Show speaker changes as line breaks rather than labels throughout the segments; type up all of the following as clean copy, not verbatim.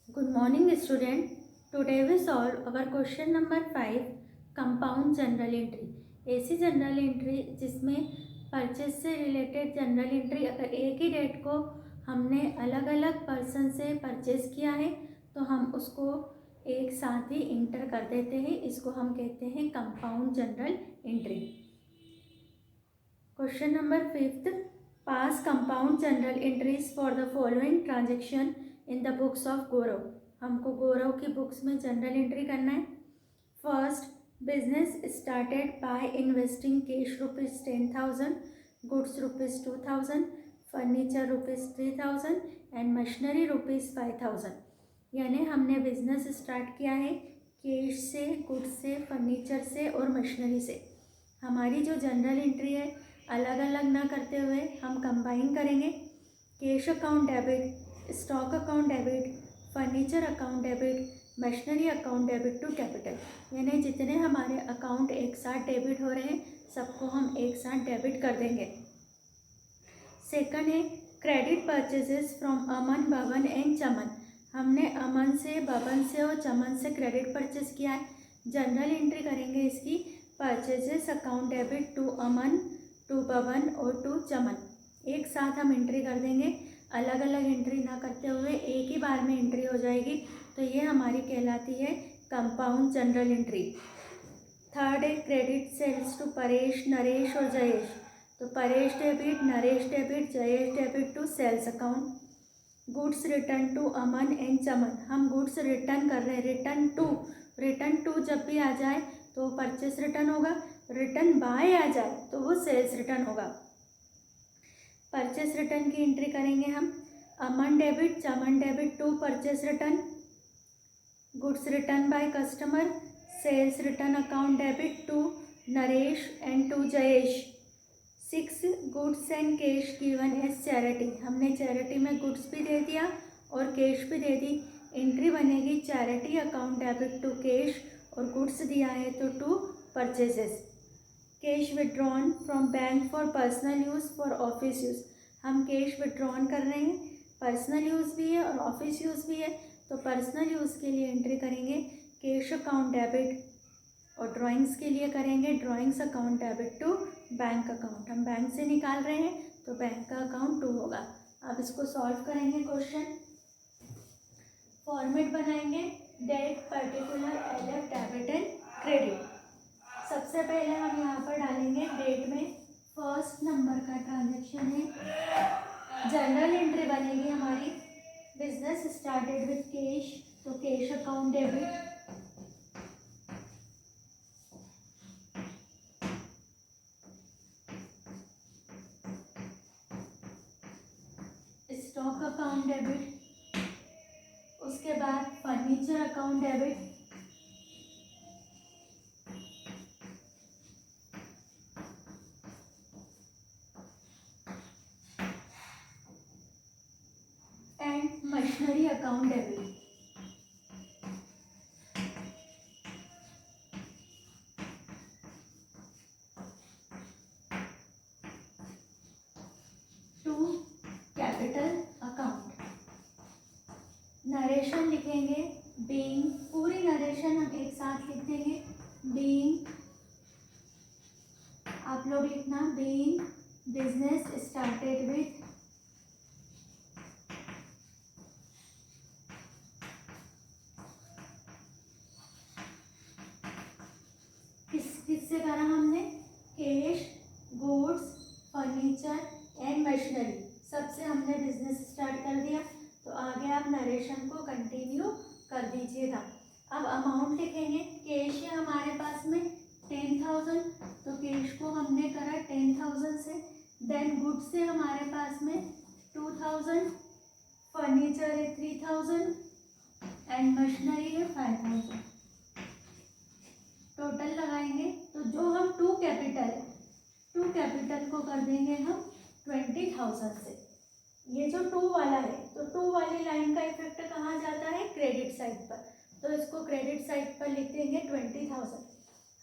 Good morning, student. Today we solve our question number 5, compound journal entry. ऐसी general entry जिसमें purchase से related general entry, अगर एक ही date को हमने अलग अलग पर्सन से परचेज किया है तो हम उसको एक साथ ही इंटर कर देते हैं। इसको हम कहते हैं compound journal entry. Question number 5, pass compound journal entries for the following transaction in the books of Gaurav. हमको गौरव की बुक्स में जनरल एंट्री करना है। First, business started by investing cash ₹10,000, goods ₹2,000, furniture ₹3,000 and machinery ₹5,000। यानी हमने बिजनेस स्टार्ट किया है cash से, गुड्स से, फर्नीचर से और मशीनरी से। हमारी जो जनरल एंट्री है अलग अलग ना करते हुए हम कंबाइन करेंगे। Cash account debit, stock account debit, furniture account debit, machinery account debit to capital. यानी जितने हमारे अकाउंट एक साथ डेबिट हो रहे हैं सबको हम एक साथ डेबिट कर देंगे। सेकंड है credit purchases from Aman, Baban and Chaman. हमने अमन से, बबन से और चमन से क्रेडिट परचेज किया है। जनरल एंट्री करेंगे इसकी, purchases account debit to Aman, to Baban और टू चमन। एक साथ हम एंट्री कर देंगे, अलग अलग एंट्री ना करते हुए एक ही बार में एंट्री हो जाएगी। तो ये हमारी कहलाती है कंपाउंड जनरल एंट्री। थर्ड है credit sales to Paresh, Naresh और जयेश। तो Paresh debit, Naresh debit, Jayesh debit to sales account. Goods return to Aman and Chaman. हम गुड्स रिटर्न कर रहे हैं, रिटर्न टू जब भी आ जाए तो परचेस रिटर्न होगा, रिटर्न बाय आ जाए तो वो सेल्स रिटर्न होगा। परचेस रिटर्न की एंट्री करेंगे हम, Aman debit, Chaman debit to purchase return, goods return by customer, sales return account debit to Naresh and to Jayesh. 6, goods and cash given as charity. हमने चैरिटी में गुड्स भी दे दिया और कैश भी दे दी। एंट्री बनेगी charity account debit to cash और गुड्स दिया है तो to purchases. Cash withdrawn from bank for personal use, for office use. हम कैश विड्रॉन कर रहे हैं, पर्सनल यूज़ भी है और ऑफिस यूज़ भी है। तो पर्सनल यूज़ के लिए एंट्री करेंगे कैश अकाउंट डेबिट और ड्राइंग्स के लिए करेंगे drawings account debit to bank account. हम बैंक से निकाल रहे हैं तो बैंक का अकाउंट 2 होगा। अब इसको सॉल्व करेंगे क्वेश्चन, फॉर्मेट बनाएंगे date, particular, LF, debit and credit. सबसे पहले हम यहाँ पर डालेंगे डेट में फर्स्ट नंबर का ट्रांजेक्शन है। जनरल एंट्री बनेगी हमारी बिजनेस स्टार्टेड विथ कैश, तो cash account debit. Stock account debit, उसके बाद furniture account debit, and machinery account debit. To capital account. Narration लिखेंगे बीइंग, पूरी नरेशन हम एक साथ लिख देंगे। बीइंग, आप लोग लिखना बीइंग बिजनेस स्टार्टेड विथ किससे करा हमने, cash, goods, furniture and machinery, सबसे हमने बिजनेस स्टार्ट कर दिया। तो आगे आप नरेशन को कंटिन्यू कर दीजिएगा। अब अमाउंट लिखेंगे, कैश है हमारे पास में 10,000, तो कैश को हमने करा 10,000 से। देन गुड्स से हमारे पास में 2,000, फर्नीचर है 3,000 एंड मशीनरी है 5,000। टोटल लगाएंगे तो जो हम टू कैपिटल को कर देंगे हम 20,000 से। ये जो 2 वाला है तो 2 वाली लाइन का इफेक्ट कहाँ जाता है, क्रेडिट साइड पर, तो इसको क्रेडिट साइड पर लिख देंगे 20,000।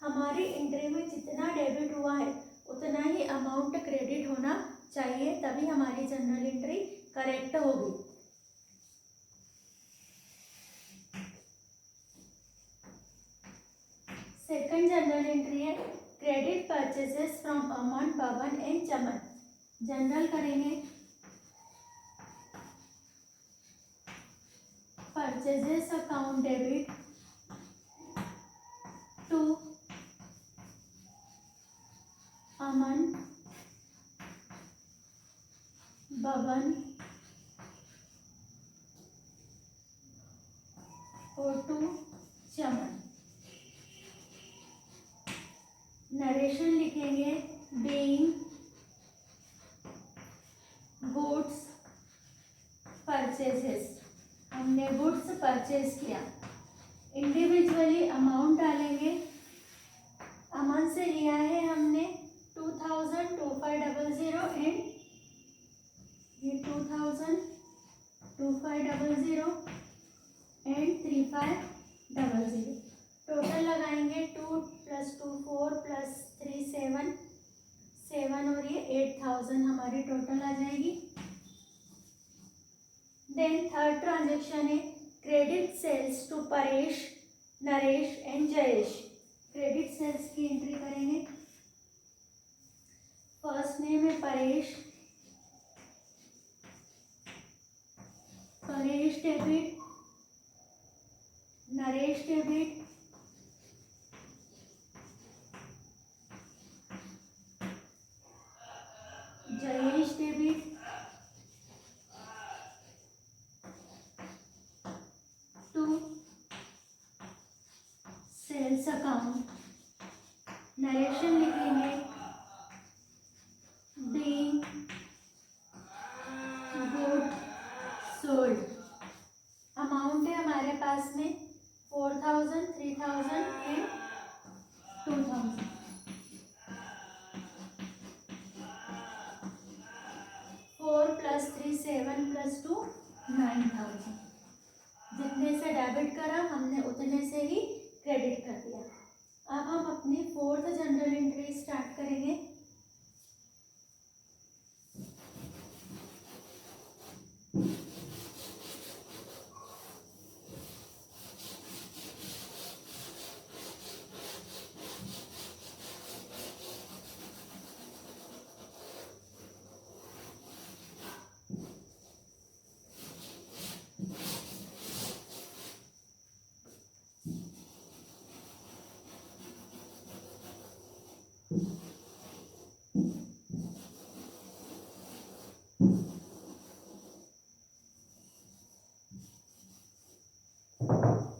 हमारी एंट्री में जितना डेबिट हुआ है उतना ही अमाउंट क्रेडिट होना चाहिए, तभी हमारी जनरल एंट्री करेक्ट होगी। जनरल एंट्री है credit purchases from Aman, Pawan and Chaman. General करेंगे परचेजेस अकाउंट डेबिट टू अमन, बबन और टू चमन। नरेशन लिखेंगे बीइंग गुड्स परचेजेस, हमने गुड्स परचेज किया। इंडिविजुअली अमाउंट डालेंगे, अमन से लिया है हमने 2000 एंड ये 2000 2500 एंड 3500। टोटल लगाएंगे 2 + 2 4 + 3 7 और ये 8000 हमारी टोटल आ जाएगी। देन थर्ड ट्रांजेक्शन है credit sales to Paresh, Naresh and Jayesh. Credit sales की एंट्री करेंगे। फर्स्ट नेम है Paresh, Paresh debit, Naresh debit, Jayesh debit, to sales account. Narration लिखेंगे बीइंग गुड सोल्ड। अमाउंट है हमारे पास में 4000 3000 एंड 2000। 4 + 3 7 + 2 9000। जितने से डेबिट करा हमने उतने से ही क्रेडिट कर दिया। अब हम अपनी फोर्थ जनरल एंट्री स्टार्ट करेंगे।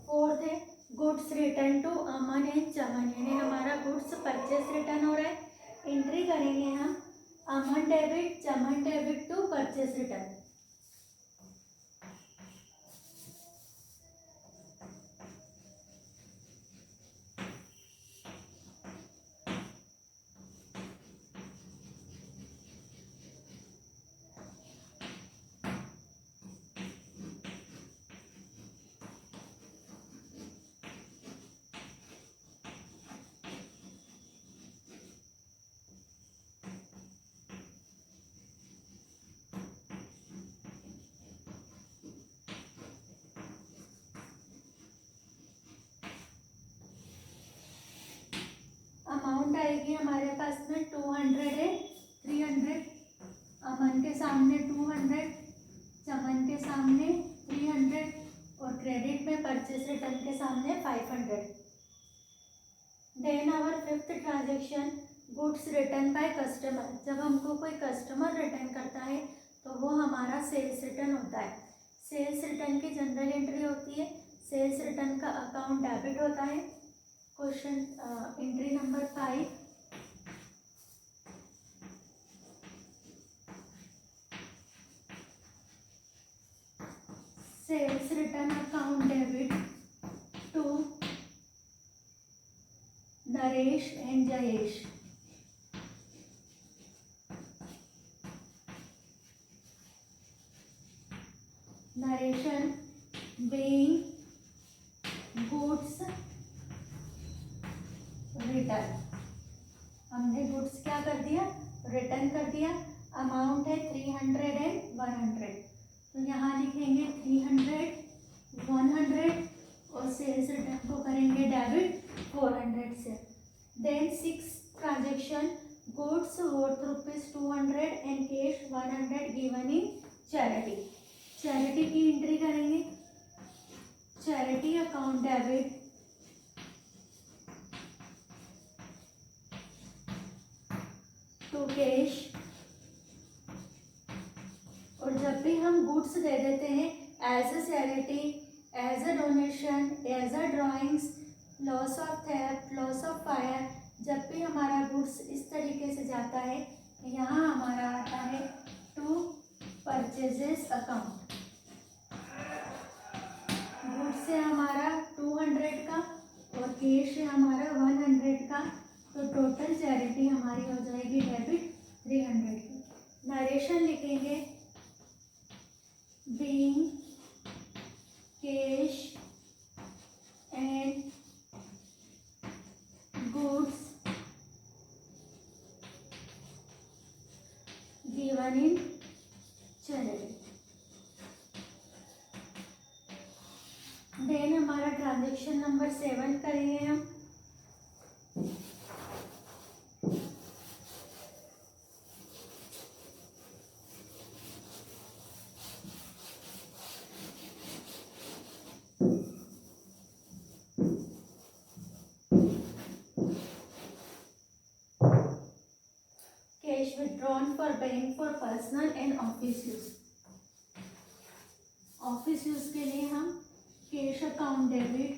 फोर्थ है goods return to Aman and Chaman, यानी हमारा गुड्स परचेस रिटर्न हो रहा है। एंट्री करेंगे हम Aman debit, Chaman debit to purchase return. Amount आएगी हमारे पास में 200 है 300, अमन के सामने 200, चमन के सामने 300 और क्रेडिट में परचेस रिटर्न के सामने 500। Then our fifth transaction goods return by customer. जब हमको कोई कस्टमर रिटर्न करता है तो वो हमारा सेल्स रिटर्न होता है। सेल्स रिटर्न की जनरल एंट्री होती है, सेल्स रिटर्न का अकाउंट डेबिट होता है। Question entry number 5, sales return account debit to Naresh and Jayesh. Narration being goods return, हमने गुड्स क्या कर दिया, रिटर्न कर दिया। अमाउंट है 300 एंड 100, तो यहाँ लिखेंगे 300 100 और सेल्स रिटर्न को करेंगे डेबिट 400 से। Then 6 transaction goods worth ₹200 and cash 100 given in charity. Charity की एंट्री करेंगे। Charity account debit to cash. और जब भी हम गुड्स दे देते हैं as a charity, as a donation, as a drawings, loss of theft, loss of fire, जब भी हमारा गुड्स इस तरीके से जाता है यहाँ हमारा आता है टू परचेजेस अकाउंट। गुड्स है हमारा 200 का और कैश है हमारा 100 का, तो टोटल चैरिटी हमारी हो जाएगी डेबिट 300 की। नरेशन लिखेंगे being cash and goods given in charity. Then हमारा ट्रांजेक्शन नंबर 7 करेंगे हम। Cash withdrawn for bank for personal and office use. Office use के लिए हम cash account debit,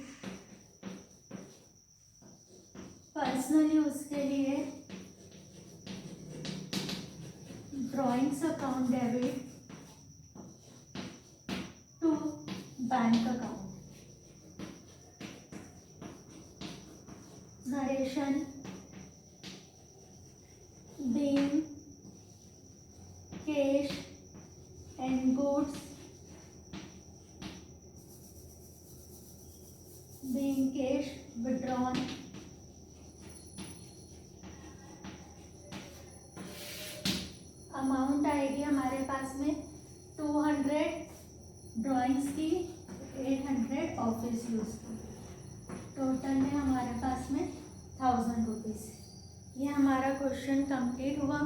personal use के लिए drawings account debit to bank account. Narration being cash and goods being cash withdrawn amount आएगी हमारे पास में 200 drawings की, 800 office use की, टोटल में हमारे पास में 1000 रुपीज़। ये हमारा क्वेश्चन कंप्लीट हुआ।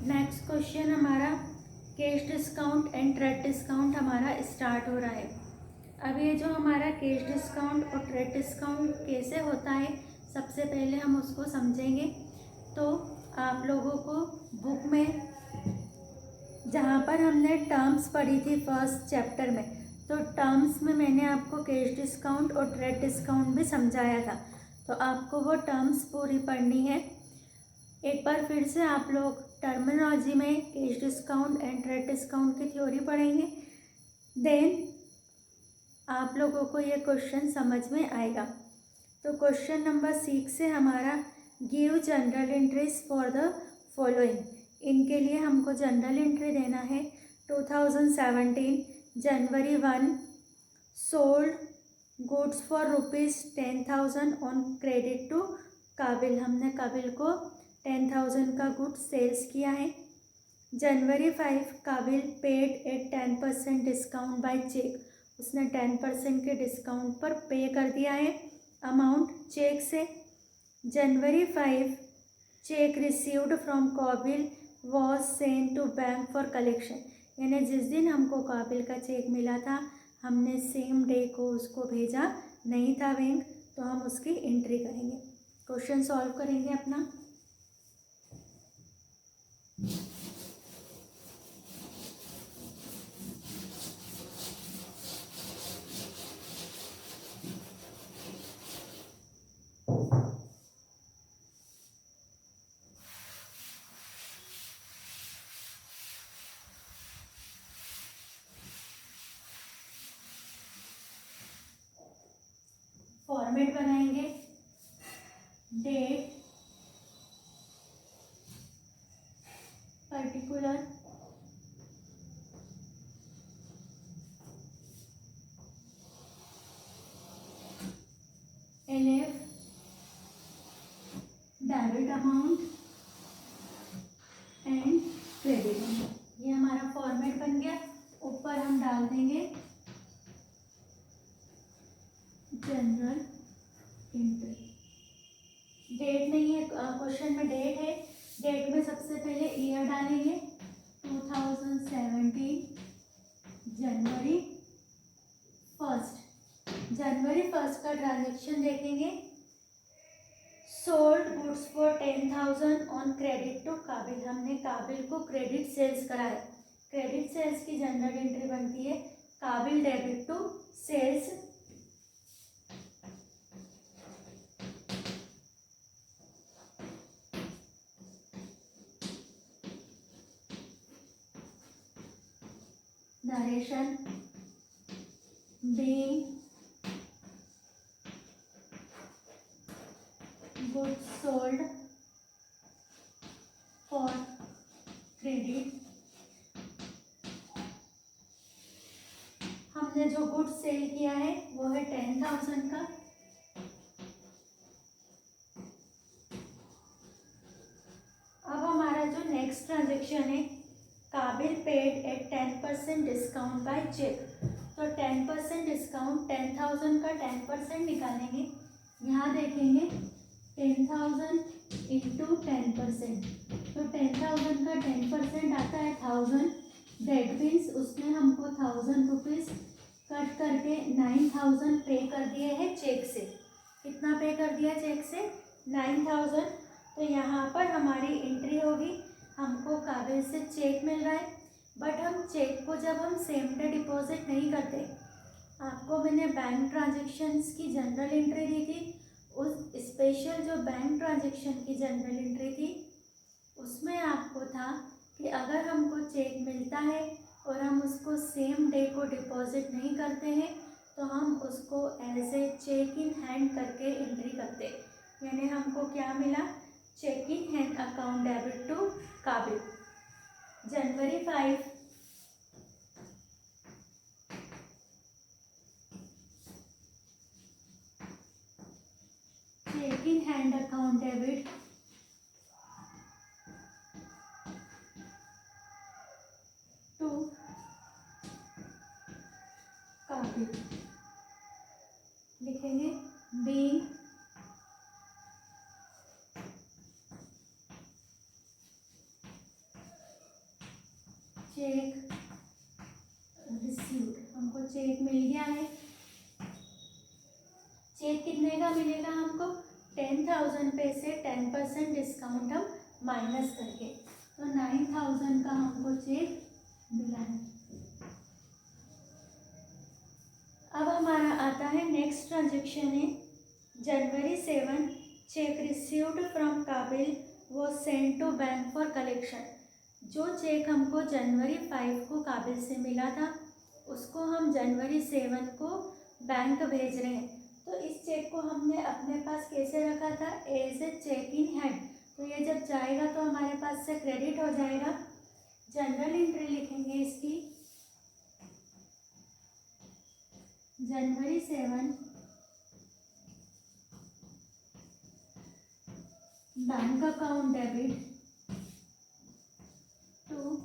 नेक्स्ट क्वेश्चन हमारा cash discount and trade discount हमारा स्टार्ट हो रहा है। अब ये जो हमारा कैश डिस्काउंट और ट्रेड डिस्काउंट कैसे होता है सबसे पहले हम उसको समझेंगे। तो आप लोगों को बुक में जहाँ पर हमने टर्म्स पढ़ी थी फर्स्ट चैप्टर में, तो टर्म्स में मैंने आपको कैश डिस्काउंट और ट्रेड डिस्काउंट भी समझाया था, तो आपको वो टर्म्स पूरी पढ़नी है। एक बार फिर से आप लोग टर्मिनोलॉजी में cash discount and trade discount की थ्योरी पढ़ेंगे, देन आप लोगों को ये क्वेश्चन समझ में आएगा। तो क्वेश्चन नंबर 6 से हमारा give general entries for the following. इनके लिए हमको जनरल एंट्री देना है। 2017 January 1 sold goods for ₹10,000 on credit to Kabil. हमने काबिल को 10,000 का गुड्स सेल्स किया है। January 5 Kabil paid at 10% discount by cheque. उसने 10% के डिस्काउंट पर पे कर दिया है अमाउंट चेक से। January 5 cheque received from Kabil was send to bank for collection. यानी जिस दिन हमको काबिल का चेक मिला था हमने सेम डे को उसको भेजा नहीं था बैंक, तो हम उसकी एंट्री करेंगे। क्वेश्चन सॉल्व करेंगे अपना। फॉर्मेट बनाएंगे, date, particular, LF, debit amount and credit amount. ये हमारा फॉर्मेट बन गया। ऊपर हम डाल देंगे जनरल एंट्री। डेट नहीं है, क्वेश्चन में डेट है। डेट में सबसे पहले ईयर डालेंगे 2017 जनवरी 1। जनवरी 1 का ट्रांजेक्शन देखेंगे। Sold goods for 10,000 on credit to Kabil. हमने काबिल को क्रेडिट सेल्स करा है। क्रेडिट सेल्स की जनरल एंट्री बनती है Kabil debit to sales. Narration being goods sold for credit। हमने जो गुड्स सेल किया है वो है 10,000 का। अब हमारा जो नेक्स्ट ट्रांजेक्शन है, Kabil paid at 10% discount by cheque. तो 10% डिस्काउंट, 10,000 का 10% निकालेंगे। यहाँ देखेंगे 10,000 इंटू 10%, तो 10,000 का 10% आता है 1,000। दैट मीन्स उसने हमको 1,000 रुपीज़ कट करके 9,000 पे कर दिए हैं चेक से। कितना पे कर दिया चेक से? 9,000। तो यहाँ पर हमारी एंट्री होगी, हमको काबिल से चेक मिल रहा है, बट हम चेक को जब हम सेम डे डिपॉजिट नहीं करते, आपको मैंने बैंक ट्रांजेक्शन्स की जनरल एंट्री दी थी। उस स्पेशल जो बैंक ट्रांजेक्शन की जनरल एंट्री थी उसमें आपको था कि अगर हमको चेक मिलता है और हम उसको सेम डे को डिपॉजिट नहीं करते हैं तो हम उसको as a cheque in hand करके एंट्री करते। यानी हमको क्या मिला? Cheque in hand account debit to Kabil. January 5 cheque in hand account debit to Kabil. लिखेंगे बीइंग चेक रिसीव्ड। हमको चेक मिल गया है। चेक कितने का मिलेगा हमको? 10,000 पे से 10% डिस्काउंट हम माइनस करके, तो 9,000 का हमको चेक मिला है। अब हमारा आता है नेक्स्ट ट्रांजेक्शन है जनवरी 7 चेक रिसीव्ड फ्रॉम काबिल वो send to bank for collection. जो चेक हमको जनवरी 5 को काबिल से मिला था उसको हम जनवरी 7 को बैंक भेज रहे हैं। तो इस चेक को हमने अपने पास कैसे रखा था? As a cheque in hand. तो ये जब जाएगा तो हमारे पास से क्रेडिट हो जाएगा। जनरल एंट्री लिखेंगे इसकी जनवरी 7 bank account debit to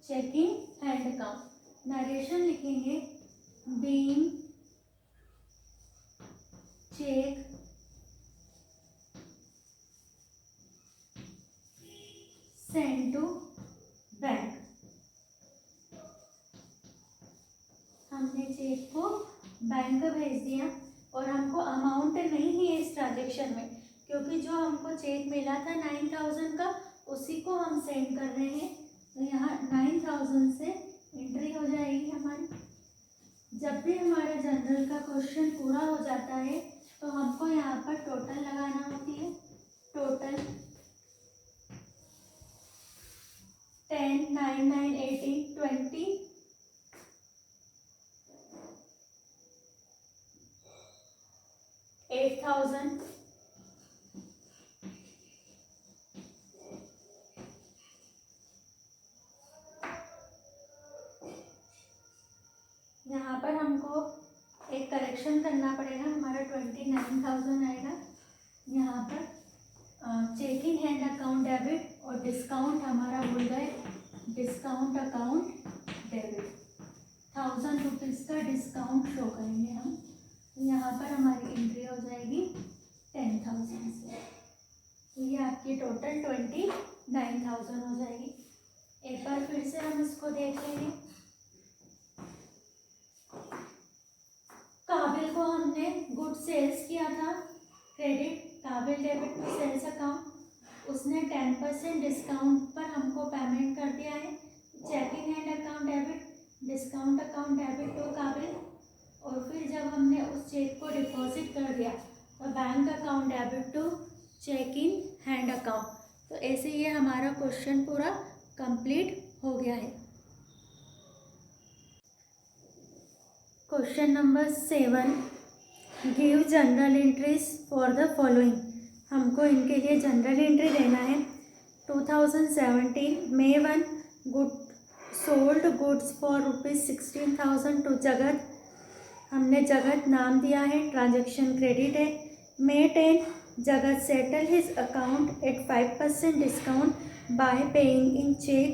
cheque in hand account. Narration लिखेंगे being cheque send to bank. हमने चेक को बैंक भेज दिया और हमको अमाउंट नहीं है इस ट्रांजेक्शन में, क्योंकि जो हमको चेक मिला था 9,000 का उसी को हम सेंड कर रहे हैं। तो यहाँ 9,000 से एंट्री हो जाएगी हमारी। जब भी हमारा जनरल का क्वेश्चन पूरा हो जाता है तो हमको यहाँ पर टोटल लगाना होती है। टोटल 10, 9, 9, 18, 20, 8,000। यहाँ पर हमको एक करेक्शन करना पड़ेगा, हमारा 29,000 आएगा। यहाँ पर cheque in hand account debit और डिस्काउंट हमारा भूल गए, डिस्काउंट अकाउंट डेबिट 1000 रुपीज़ का डिस्काउंट शो करेंगे हम। तो यहाँ पर हमारी एंट्री हो जाएगी 10,000 से। तो ये आपकी टोटल 29,000 हो जाएगी। एक बार फिर से हम इसको देख लेंगे। काबिल को हमने गुड सेल्स किया था क्रेडिट, काबिल डेबिट टू सेल्स अकाउंट। उसने 10% डिस्काउंट पर हमको पेमेंट कर दिया है। Cheque in hand account debit, discount account debit to Kabil. और फिर जब हमने उस चेक को डिपॉजिट कर दिया तो bank account debit to cheque in hand account. तो ऐसे ये हमारा क्वेश्चन पूरा कंप्लीट हो गया है। Question number 7, give general entries for the following. हमको इनके लिए जनरल एंट्री देना है। 2017 May 1 good sold goods for ₹16,000 to Jagat. हमने जगत नाम दिया है, ट्रांजैक्शन क्रेडिट है। May 10 Jagat settle his account at 5% discount by paying in cheque.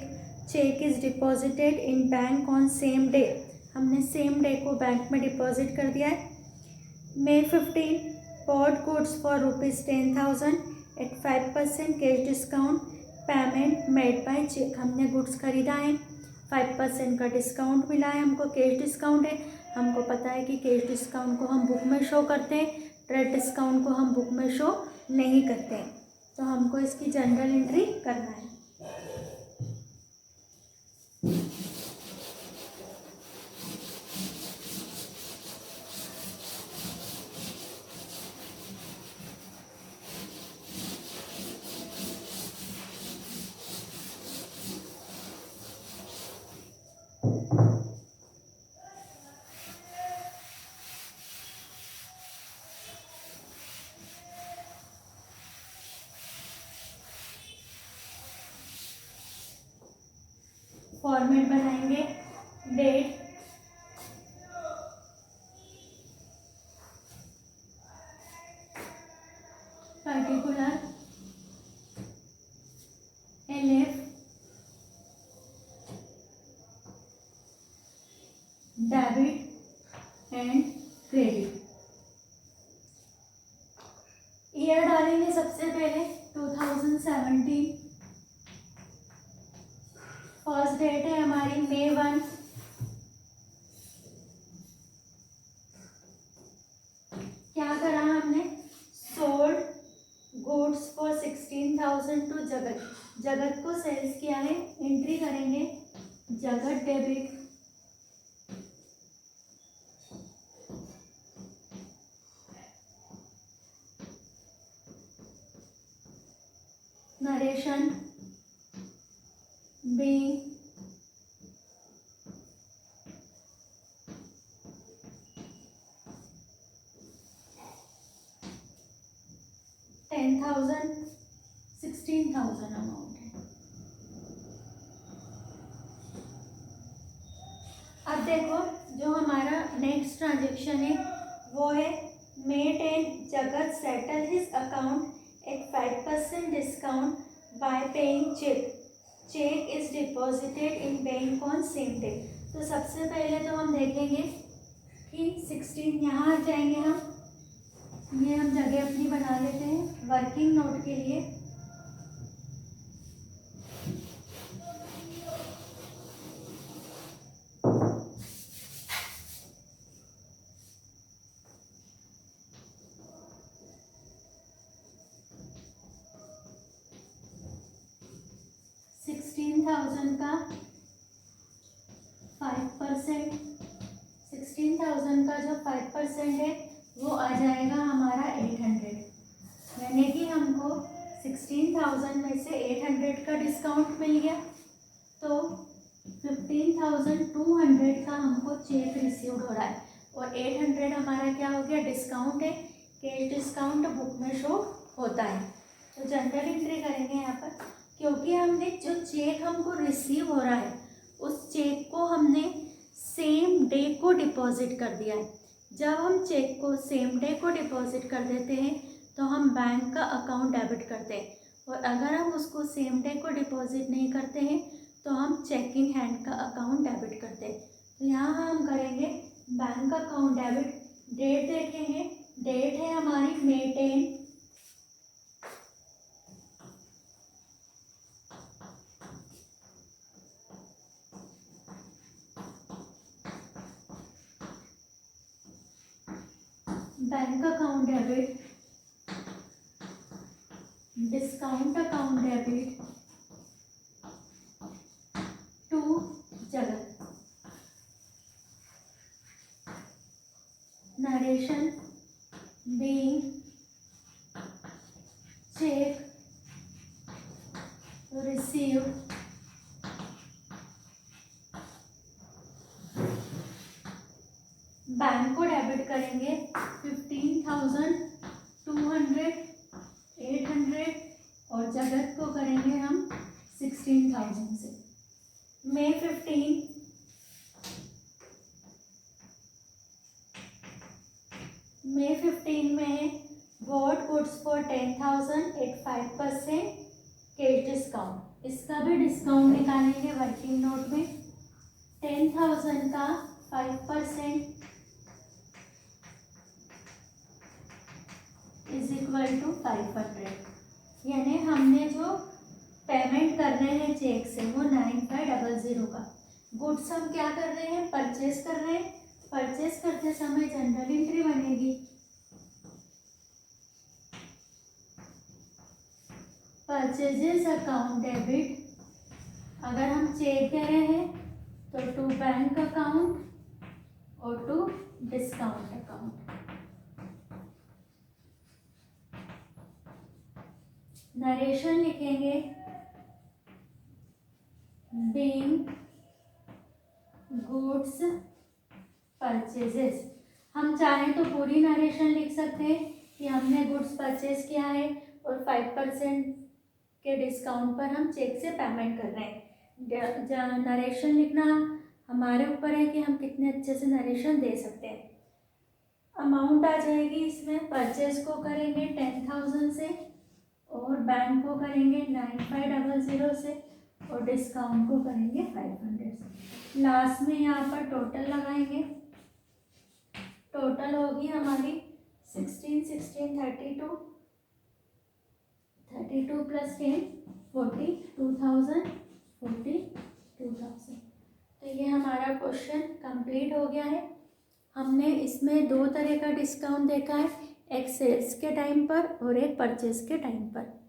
Cheque is deposited in bank on same day. हमने सेम डे को बैंक में डिपॉजिट कर दिया है। May 15 bought goods for ₹10,000 at 5% cash discount. Payment made by cheque. हमने goods खरीदा है, 5% का डिस्काउंट मिला है हमको, कैश डिस्काउंट है। हमको पता है कि कैश डिस्काउंट को हम बुक में शो करते हैं, ट्रेड डिस्काउंट को हम बुक में शो नहीं करते हैं। तो हमको इसकी जनरल एंट्री करना है। फॉर्मेट बनाएंगे, date, particular, LF, debit and credit. Year डालेंगे सबसे पहले 2017। फर्स्ट डेट है हमारी May 1। क्या करा हमने, सोल्ड गुड्स फॉर 16,000 टू जगत। जगत को सेल्स किया है, एंट्री करेंगे जगत डेबिट, नरेशन being $10,000 $16,000 अमाउंट है। अब देखो जो हमारा नेक्स्ट ट्रांजेक्शन है वो है May 10 Jagat settle his account at 5% discount by paying cheque. Cheque is deposited in bank on same day. तो सबसे पहले तो हम देखेंगे कि 16 यहाँ आ जाएंगे हम। ये हम जगह अपनी बना लेते हैं वर्किंग नोट के लिए। का 5%, 16,000 का जो 5% है वो आ जाएगा हमारा 800। यानी कि हमको 16,000 में से 800 का डिस्काउंट मिल गया। तो 15,200 का हमको चेक रिसीव्ड हो रहा है और 800 हमारा क्या हो गया, डिस्काउंट है। कैश डिस्काउंट बुक में शो होता है। तो जनरल एंट्री करेंगे यहाँ पर, क्योंकि हमने जो चेक हमको रिसीव हो रहा है उस चेक को हमने सेम डे को डिपॉजिट कर दिया है। जब हम चेक को सेम डे को डिपॉजिट कर देते हैं तो हम बैंक का अकाउंट डेबिट करते हैं, और अगर हम उसको सेम डे को डिपॉजिट नहीं करते हैं तो हम चेक इन हैंड का अकाउंट डेबिट करते हैं। तो यहाँ हम करेंगे बैंक अकाउंट डेबिट। डेट देखेंगे, डेट है हमारी May 10। Bank account debit, discount account debit to Jagat. Narration being check received bank को डेबिट करेंगे 15,200, 800 और जगत को करेंगे हम 16,000 से। May 15 में bought goods for 10,000 at 5% cash discount. इसका भी डिस्काउंट निकालेंगे वर्किंग नोट में। 10,000 का 5% इज इक्वल टू 500। यानी हमने जो पेमेंट कर रहे हैं चेक से वो 9500 का। गुड्स हम क्या कर रहे हैं, परचेज कर रहे हैं। परचेज करते समय जनरल एंट्री बनेगी, परचेजेस अकाउंट डेबिट। अगर हम चेक दे रहे हैं तो टू बैंक अकाउंट और टू डिस्काउंट अकाउंट। नरेशन लिखेंगे बीइंग गुड्स परचेजेस। हम चाहें तो पूरी नरेशन लिख सकते हैं कि हमने गुड्स परचेज किया है और 5% के डिस्काउंट पर हम चेक से पेमेंट कर रहे हैं। नरेशन लिखना हमारे ऊपर है कि हम कितने अच्छे से नरेशन दे सकते हैं। अमाउंट आ जाएगी इसमें, परचेज को करेंगे 10,000 से और बैंक को करेंगे 9500 से और डिस्काउंट को करेंगे 500 से। लास्ट में यहाँ पर टोटल लगाएंगे। टोटल होगी हमारी 16, 32 प्लस 10 42,000। तो ये हमारा क्वेश्चन कंप्लीट हो गया है। हमने इसमें दो तरह का डिस्काउंट देखा है, एक सेल्स के टाइम पर और एक परचेज के टाइम पर।